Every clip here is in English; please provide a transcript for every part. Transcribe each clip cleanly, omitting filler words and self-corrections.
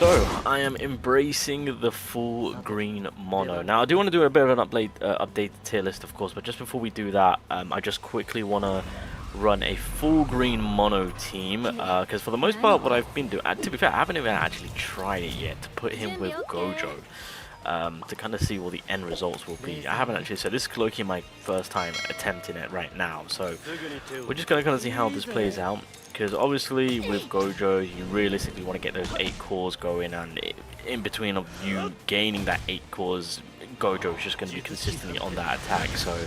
So, I am embracing the full green mono. Now, I do want to do a bit of an update tier list, of course, but just before we do that, I just quickly want to run a full green mono team, because for the most part, what I've been doing, to be fair, I haven't even actually tried it yet, to put him with Gojo, to kind of see what the end results will be. I haven't actually, so this is low-key my first time attempting it right now, so we're just going to kind of see how this plays out. Because obviously with Gojo, you realistically want to get those 8 cores going, and in between of you gaining that 8 cores, Gojo is just going to be consistently on that attack. So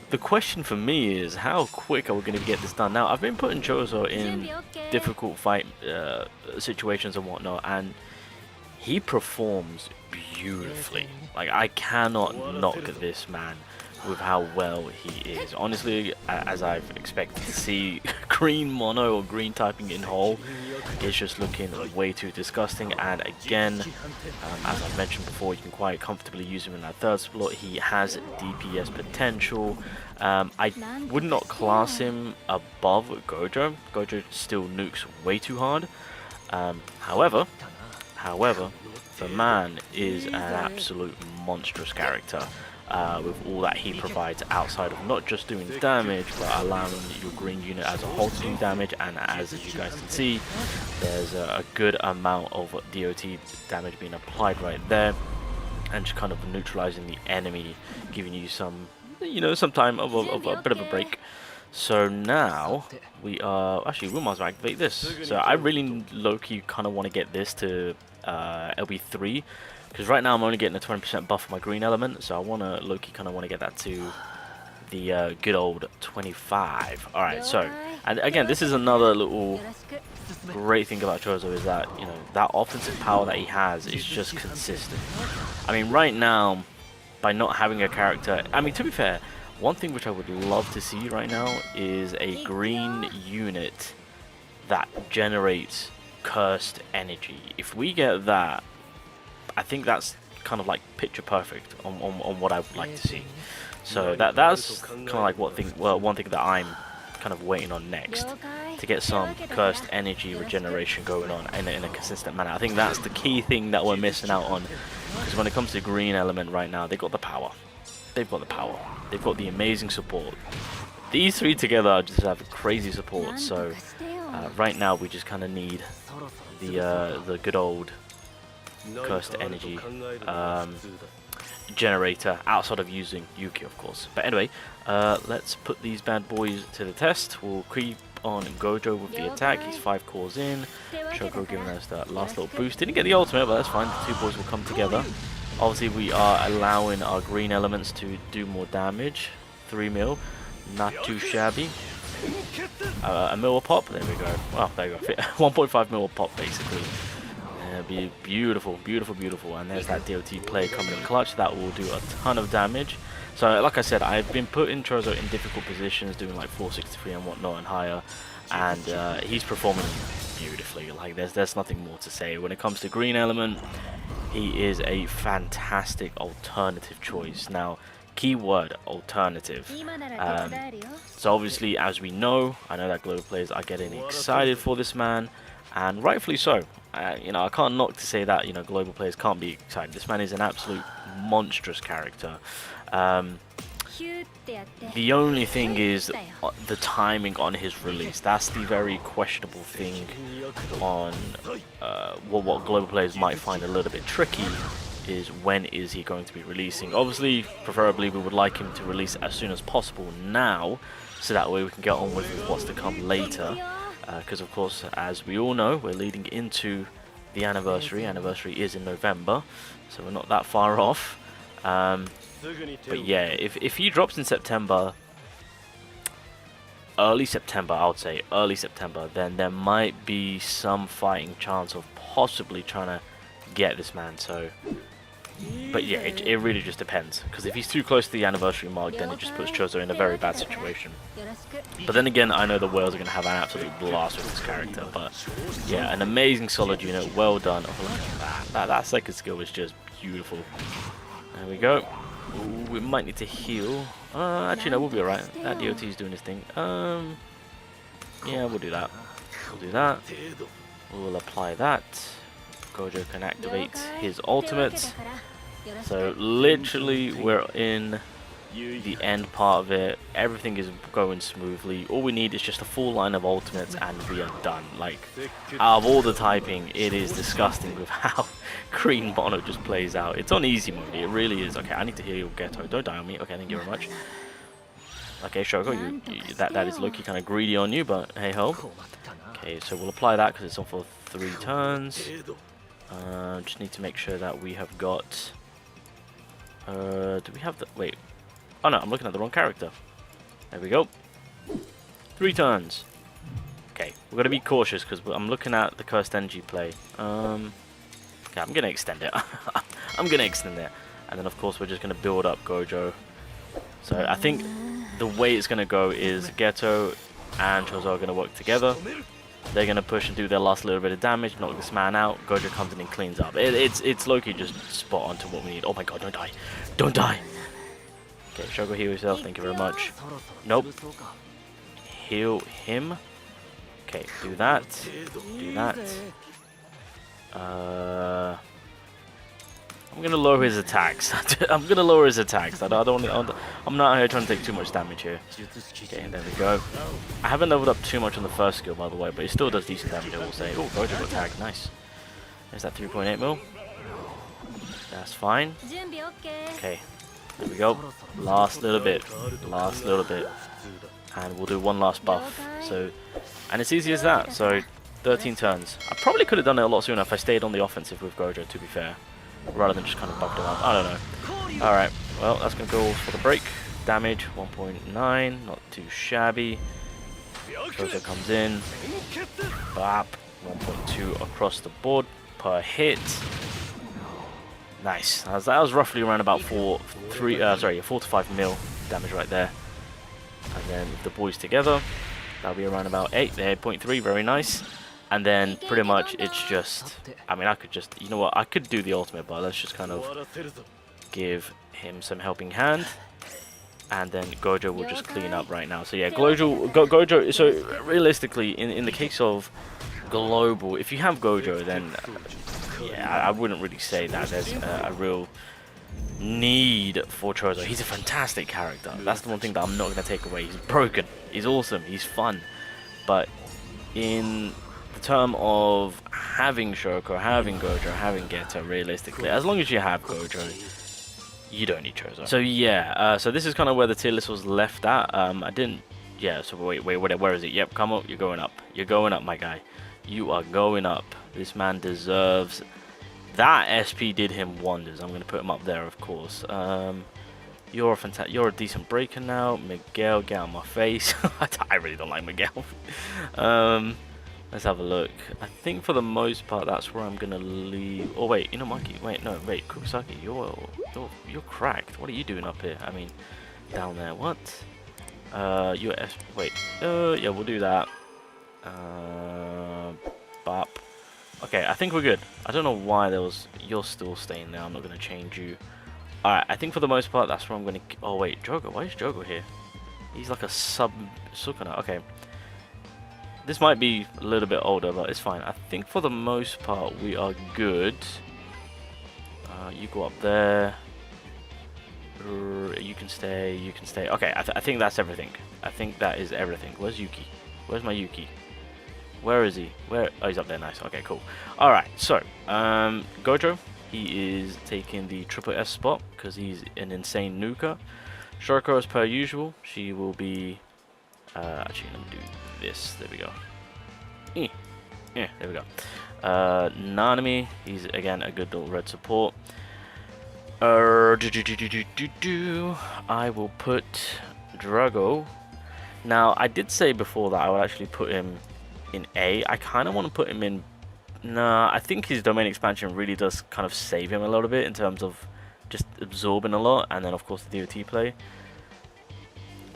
the question for me is, how quick are we going to get this done? Now, I've been putting Choso in difficult fight situations and whatnot, and he performs beautifully. Like, I cannot knock this man with how well he is. Honestly, as I've expected to see, green mono or green typing in whole is just looking way too disgusting. And again, as I mentioned before, you can quite comfortably use him in that third slot. He has DPS potential. I would not class him above Gojo. Gojo still nukes way too hard. However, the man is an absolute monstrous character. With all that he provides outside of not just doing damage, but allowing your green unit as a whole to do damage. And as you guys can see, there's a good amount of DOT damage being applied right there, and just kind of neutralizing the enemy, giving you some, some time of a bit of a break. So now we are actually, we might as well activate this. So I really low-key kind of want to get this to LB3. Because right now I'm only getting a 20% buff for my green element, so I want to low-key kind of want to get that to the good old 25. Alright, so, and again, this is another little great thing about Choso, is that, that offensive power that he has is just consistent. I mean, right now, by not having a character, I mean, to be fair, one thing which I would love to see right now is a green unit that generates cursed energy. If we get that, I think that's kind of like picture perfect on what I would like to see. So that's kind of like one thing that I'm kind of waiting on next, to get some cursed energy regeneration going on in a consistent manner. I think that's the key thing that we're missing out on, because when it comes to green element right now, they've got the power. They've got the power. They've got the amazing support. These three together just have crazy support. So right now we just kind of need the good old cursed energy generator, outside of using Yuki, of course. But anyway, let's put these bad boys to the test. We'll creep on Gojo with the attack. He's 5 cores in. Shoko giving us that last little boost. Didn't get the ultimate, but that's fine. The 2 boys will come together. Obviously, we are allowing our green elements to do more damage. 3 mil, not too shabby. A mil a pop. There we go. Well, there you go. 1.5 mil a pop, basically. Be beautiful, beautiful, beautiful. And there's that DOT play coming in clutch. That will do a ton of damage. So like I said, I've been putting Choso in difficult positions, doing like 463 and whatnot and higher, and he's performing beautifully. Like there's nothing more to say. When it comes to green element, he is a fantastic alternative choice. Now, keyword alternative. So obviously, as we know, I know that global players are getting excited for this man, and rightfully so. I can't knock to say that global players can't be excited. This man is an absolute monstrous character. The only thing is the timing on his release. That's the very questionable thing on what global players might find a little bit tricky, is when is he going to be releasing. Obviously, preferably we would like him to release as soon as possible now, so that way we can get on with what's to come later. Because of course, as we all know, we're leading into the anniversary. Anniversary is in November, so we're not that far off. But yeah, if he drops in September, early September, I would say early September, then there might be some fighting chance of possibly trying to get this man. So, but yeah, it really just depends, because if he's too close to the anniversary mark, then it just puts Choso in a very bad situation. But then again, I know the Whales are going to have an absolute blast with this character. But yeah, an amazing solid unit, well done. Oh, look at that second skill is just beautiful. There we go. Ooh, we might need to heal. Actually no, we'll be alright. That DOT is doing his thing. Yeah, we'll do that. We'll do that. We'll apply that. Gojo can activate his ultimate. So literally we're in the end part of it. Everything is going smoothly. All we need is just a full line of ultimates and we are done. Like, out of all the typing, it is disgusting with how Green Mono just plays out. It's on easy mode, it really is. Okay, I need to heal your Ghetto. Don't die on me. Okay, thank you very much. Okay, Shoko, that is low-key kind of greedy on you, but hey ho. Okay, so we'll apply that because it's on for 3 turns. Just need to make sure that we have got... do we have the... Wait. Oh no, I'm looking at the wrong character. There we go. 3 turns. Okay, we're going to be cautious because I'm looking at the Cursed Energy play. Okay, I'm going to extend it. I'm going to extend it. And then of course we're just going to build up Gojo. So I think the way it's going to go is Ghetto and Choso are going to work together. They're going to push and do their last little bit of damage, knock this man out. Gojo comes in and cleans up. It's low-key just spot on to what we need. Oh my god, don't die. Don't die. Okay, Shogo, heal yourself. Thank you very much. Nope. Heal him. Okay, do that. Do that. I'm gonna lower his attacks. I'm gonna lower his attacks. I'm not here trying to take too much damage here. Okay, there we go. I haven't leveled up too much on the first skill, by the way, but it still does decent damage, I will say. Oh, Gojo got tagged. Nice. There's that 3.8 mil. That's fine. Okay, there we go. Last little bit. Last little bit. And we'll do one last buff. So, and it's easy as that. So, 13 turns. I probably could have done it a lot sooner if I stayed on the offensive with Gojo, to be fair. Rather than just kind of bugged him up. I don't know. Alright, well, that's going to go for the break. Damage, 1.9. Not too shabby. Choso comes in. Bap. 1.2 across the board per hit. Nice. That was roughly around about 4 to 5 mil damage right there. And then with the boys together, that'll be around about 8.3. Very nice. And then pretty much it's just, I mean, I could just, you know what, I could do the ultimate, but let's just kind of give him some helping hand. And then Gojo will just clean up right now. So yeah, Gojo, so realistically, in the case of global, if you have Gojo, then yeah, I wouldn't really say that there's a real need for Choso. He's a fantastic character. That's the one thing that I'm not going to take away. He's broken, he's awesome, he's fun. But in the term of having Shoko, having Gojo, having Ghetto, realistically, as long as you have Gojo, you don't need Choso. So yeah, so this is kind of where the tier list was left at. I didn't, yeah, so wait, where is it? Yep, come up, you're going up. You're going up, my guy. You are going up. This man deserves... That SP did him wonders. I'm going to put him up there, of course. You're a decent breaker now. Miguel, get out of my face. I really don't like Miguel. Let's have a look. I think for the most part, that's where I'm going to leave. Oh, wait, you know, Mikey. Wait, no, wait, Kurosaki, you're cracked. What are you doing up here? I mean, down there. What? You're wait. Yeah, we'll do that. Bop. Okay, I think we're good. I don't know why there was... You're still staying there. I'm not going to change you. Alright, I think for the most part, that's where I'm going to... Oh, wait. Jogo. Why is Jogo here? He's like a sub-Sukuna. Okay. This might be a little bit older, but it's fine. I think for the most part, we are good. You go up there. You can stay. You can stay. Okay, I think that's everything. I think that is everything. Where's Yuki? Where's my Yuki? Where is he? Where? Oh, he's up there. Nice. Okay, cool. Alright, so, Gojo, he is taking the triple S spot because he's an insane nuker. Shoko, as per usual, she will be... actually, let me do this. There we go. Yeah, there we go. Nanami, he's, again, a good little red support. I will put Drago. Now, I did say before that I would actually put him in A. I kind of want to put him in... Nah, I think his domain expansion really does kind of save him a little bit in terms of just absorbing a lot, and then of course the DOT play.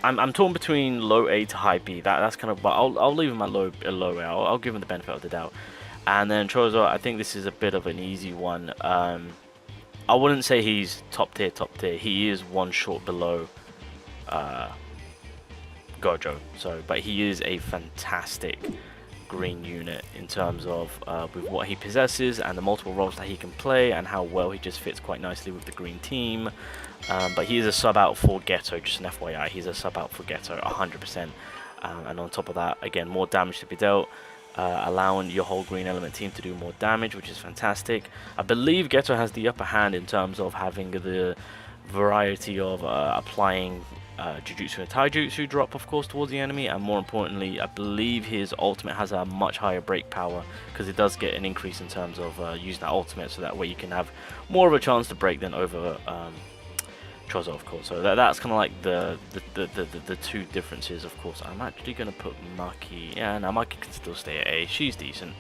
I'm torn between low A to high B. That's kind of... But I'll leave him at low A. I'll give him the benefit of the doubt. And then Choso, I think this is a bit of an easy one. I wouldn't say he's top tier. He is one short below Gojo. So, but he is a fantastic green unit in terms of with what he possesses and the multiple roles that he can play and how well he just fits quite nicely with the green team. But he is a sub out for Ghetto, just an FYI. He's a sub out for Ghetto 100%. And on top of that, again, more damage to be dealt, allowing your whole green element team to do more damage, which is fantastic. I believe Ghetto has the upper hand in terms of having the variety of applying Jujutsu and Taijutsu drop, of course, towards the enemy, and more importantly, I believe his ultimate has a much higher break power, because it does get an increase in terms of using that ultimate, so that way you can have more of a chance to break than over Choso, of course. So that's kind of like the two differences, of course. I'm actually going to put Maki. Yeah, now Maki can still stay at A. She's decent.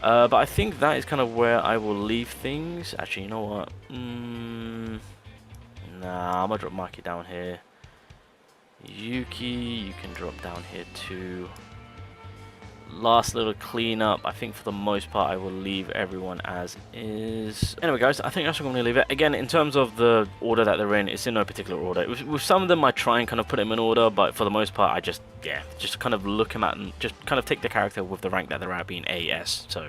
But I think that is kind of where I will leave things. Actually, you know what? Nah, I'm going to drop Maki down here. Yuki, you can drop down here too. Last little cleanup. I think for the most part I will leave everyone as is. Anyway guys, I think that's what I'm going to leave it. Again, in terms of the order that they're in, it's in no particular order. With some of them I try and kind of put them in order, but for the most part I just kind of look them at and just kind of take the character with the rank that they're at, being AS. So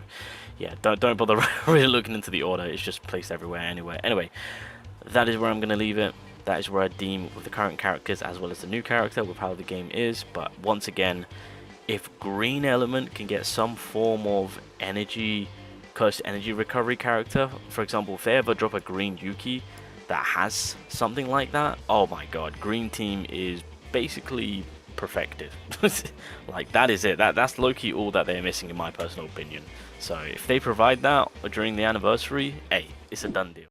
yeah, don't bother really looking into the order. It's just placed everywhere anyway. Anyway, that is where I'm going to leave it. That is where I deem with the current characters as well as the new character with how the game is. But once again, if green element can get some form of cursed energy recovery character, for example, if they ever drop a green Yuki that has something like that, oh my god, green team is basically perfected. Like, that is it. That's low-key all that they're missing in my personal opinion. So if they provide that during the anniversary, hey, it's a done deal.